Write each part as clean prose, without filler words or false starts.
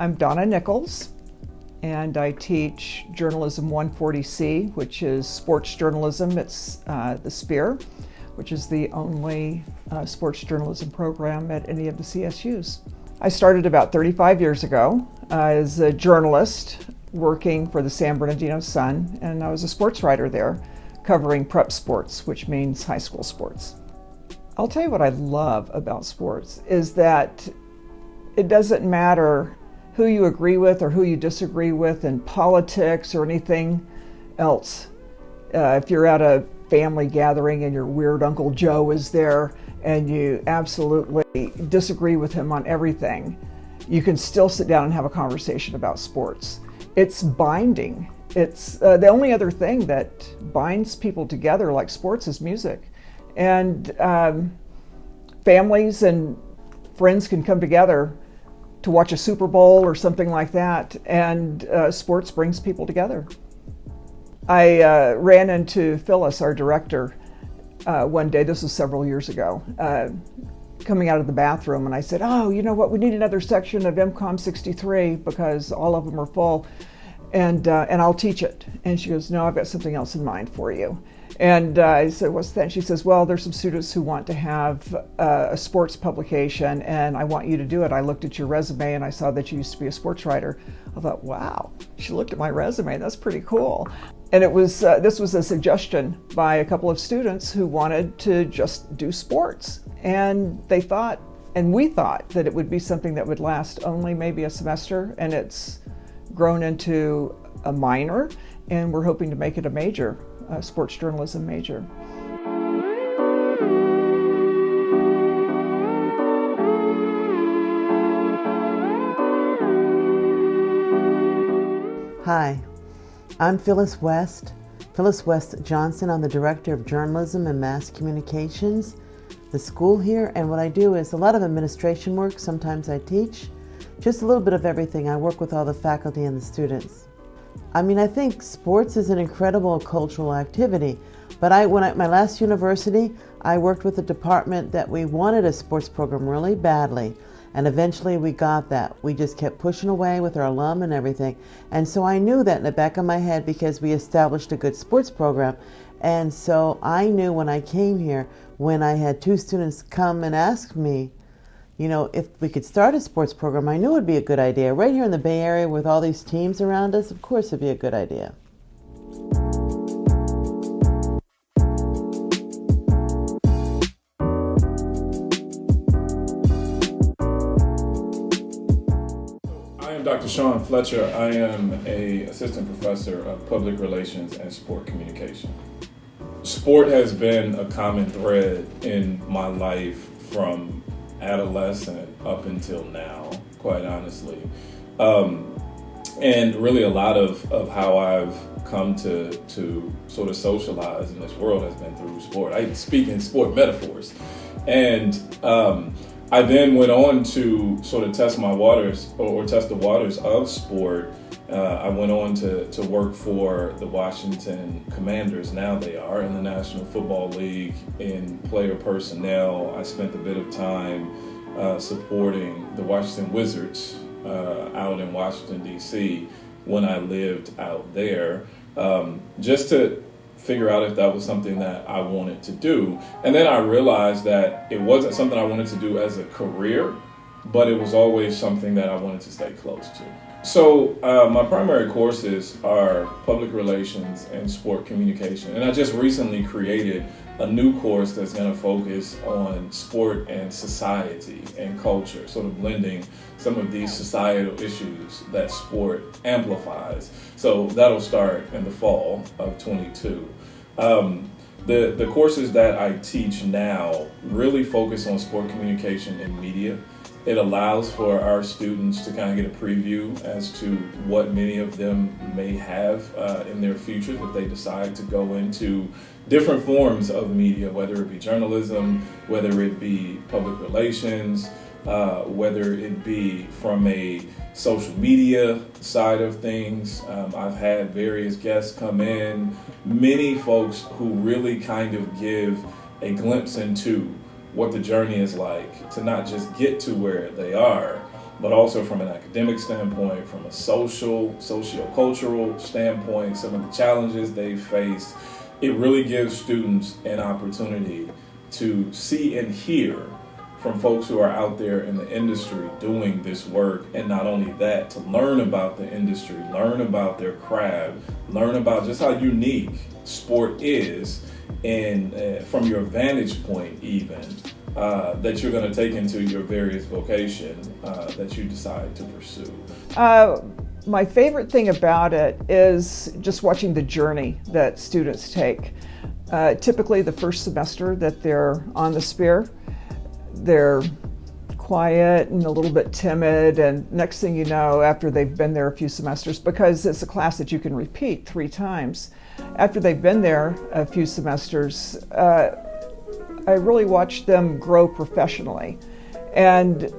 I'm Donna Nichols, and I teach Journalism 140C, which is sports journalism. It's the SPEAR, which is the only sports journalism program at any of the CSUs. I started about 35 years ago as a journalist working for the San Bernardino Sun, and I was a sports writer there, covering prep sports, which means high school sports. I'll tell you what I love about sports is that it doesn't matter who you agree with or who you disagree with in politics or anything else. If you're at a family gathering and your weird Uncle Joe is there and you absolutely disagree with him on everything, you can still sit down and have a conversation about sports. It's binding. It's the only other thing that binds people together like sports is music. And families and friends can come together to watch a Super Bowl or something like that, and sports brings people together. I ran into Phyllis, our director, one day, this was several years ago, coming out of the bathroom, and I said, oh, you know what, we need another section of MCOM 63 because all of them are full, and I'll teach it. And she goes, no, I've got something else in mind for you. And I said, what's that? And she says, well, there's some students who want to have a sports publication, and I want you to do it. I looked at your resume, and I saw that you used to be a sports writer. I thought, wow, she looked at my resume. That's pretty cool. And it was this was a suggestion by a couple of students who wanted to just do sports. And they thought, and we thought, that it would be something that would last only maybe a semester, and it's grown into a minor, and we're hoping to make it a major. Sports journalism major. Hi, I'm Phyllis West Johnson. I'm the Director of Journalism and Mass Communications, the school here, and what I do is a lot of administration work. Sometimes I teach, just a little bit of everything. I work with all the faculty and the students. I think sports is an incredible cultural activity, but my last university, I worked with a department that we wanted a sports program really badly, and eventually we got that. We just kept pushing away with our alum and everything, and so I knew that in the back of my head because we established a good sports program, and so I knew when I came here, when I had two students come and ask me, if we could start a sports program, I knew it would be a good idea. Right here in the Bay Area with all these teams around us, of course it'd be a good idea. I am Dr. Sean Fletcher. I am an assistant professor of public relations and sport communication. Sport has been a common thread in my life from adolescent up until now, quite honestly. And really a lot of how I've come to sort of socialize in this world has been through sport. I speak in sport metaphors. And I then went on to sort of test my waters or test the waters of sport. I went on to work for the Washington Commanders, now they are, in the National Football League in player personnel. I spent a bit of time supporting the Washington Wizards out in Washington, D.C. when I lived out there, just to figure out if that was something that I wanted to do. And then I realized that it wasn't something I wanted to do as a career, but it was always something that I wanted to stay close to. So my primary courses are public relations and sport communication. And I just recently created a new course that's going to focus on sport and society and culture, sort of blending some of these societal issues that sport amplifies. So that'll start in the fall of 22. The courses that I teach now really focus on sport communication and media. It allows for our students to kind of get a preview as to what many of them may have in their future if they decide to go into different forms of media, whether it be journalism, whether it be public relations, whether it be from a social media side of things. I've had various guests come in, many folks who really kind of give a glimpse into what the journey is like to not just get to where they are, but also from an academic standpoint, from a socio-cultural standpoint, some of the challenges they faced. It really gives students an opportunity to see and hear from folks who are out there in the industry doing this work, and not only that, to learn about the industry, learn about their craft, learn about just how unique sport is, and from your vantage point even, that you're going to take into your various vocation that you decide to pursue. My favorite thing about it is just watching the journey that students take. Typically the first semester that they're on the Spear, they're quiet and a little bit timid, and next thing you know, after they've been there a few semesters, because it's a class that you can repeat 3 times, after they've been there a few semesters, I really watch them grow professionally. And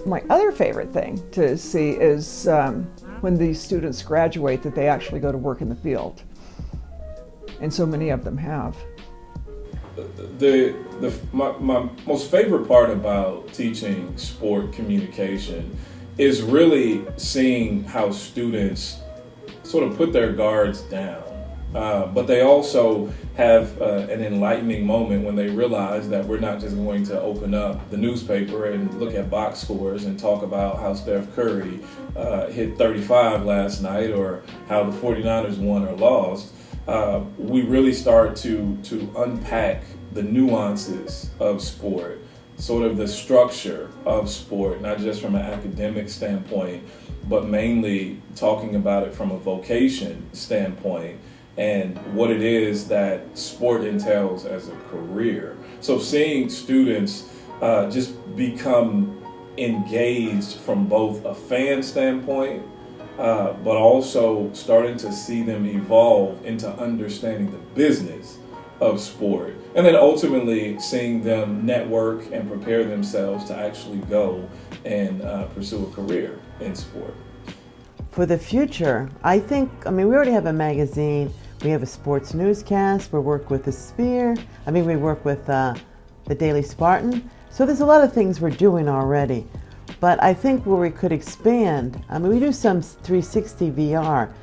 my other favorite thing to see is when these students graduate, that they actually go to work in the field. And so many of them have. My most favorite part about teaching sport communication is really seeing how students sort of put their guards down, but they also have an enlightening moment when they realize that we're not just going to open up the newspaper and look at box scores and talk about how Steph Curry hit 35 last night or how the 49ers won or lost. We really start to unpack the nuances of sport, sort of the structure of sport, not just from an academic standpoint, but mainly talking about it from a vocation standpoint and what it is that sport entails as a career. So seeing students just become engaged from both a fan standpoint, but also starting to see them evolve into understanding the business of sport, and then ultimately seeing them network and prepare themselves to actually go and pursue a career in sport. For the future, we already have a magazine, we have a sports newscast, we work with the Spear, we work with the Daily Spartan, so there's a lot of things we're doing already. But I think where we could expand, we do some 360 VR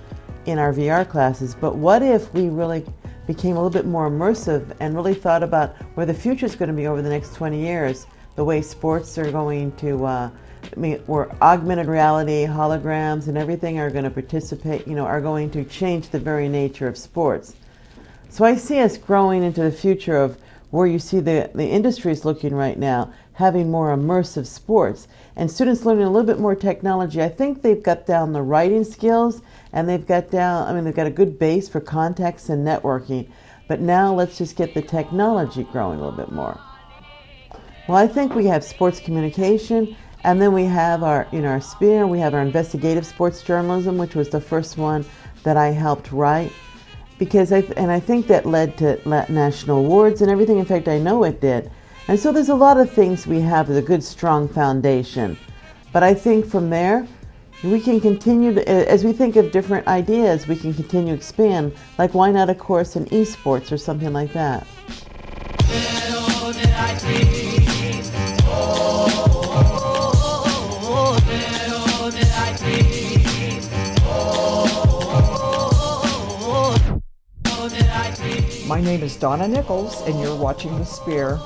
in our VR classes, but what if we really became a little bit more immersive and really thought about where the future is going to be over the next 20 years, the way sports are going to, where augmented reality, holograms, and everything are going to participate, are going to change the very nature of sports. So I see us growing into the future of where you see the industry is looking right now, having more immersive sports and students learning a little bit more technology. I think they've got down the writing skills and they've got a good base for contacts and networking, but now let's just get the technology growing a little bit more. Well, I think we have sports communication, and then we have our Spear, we have our investigative sports journalism, which was the first one that I helped write. Because I think that led to national awards and everything. In fact, I know it did. And so there's a lot of things we have with a good, strong foundation. But I think from there, we can continue, as we think of different ideas, we can continue to expand. Like, why not a course in esports or something like that? My name is Donna Nichols, and you're watching The Spear.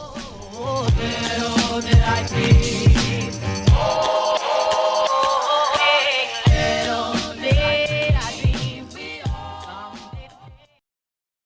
Oh, did I dream?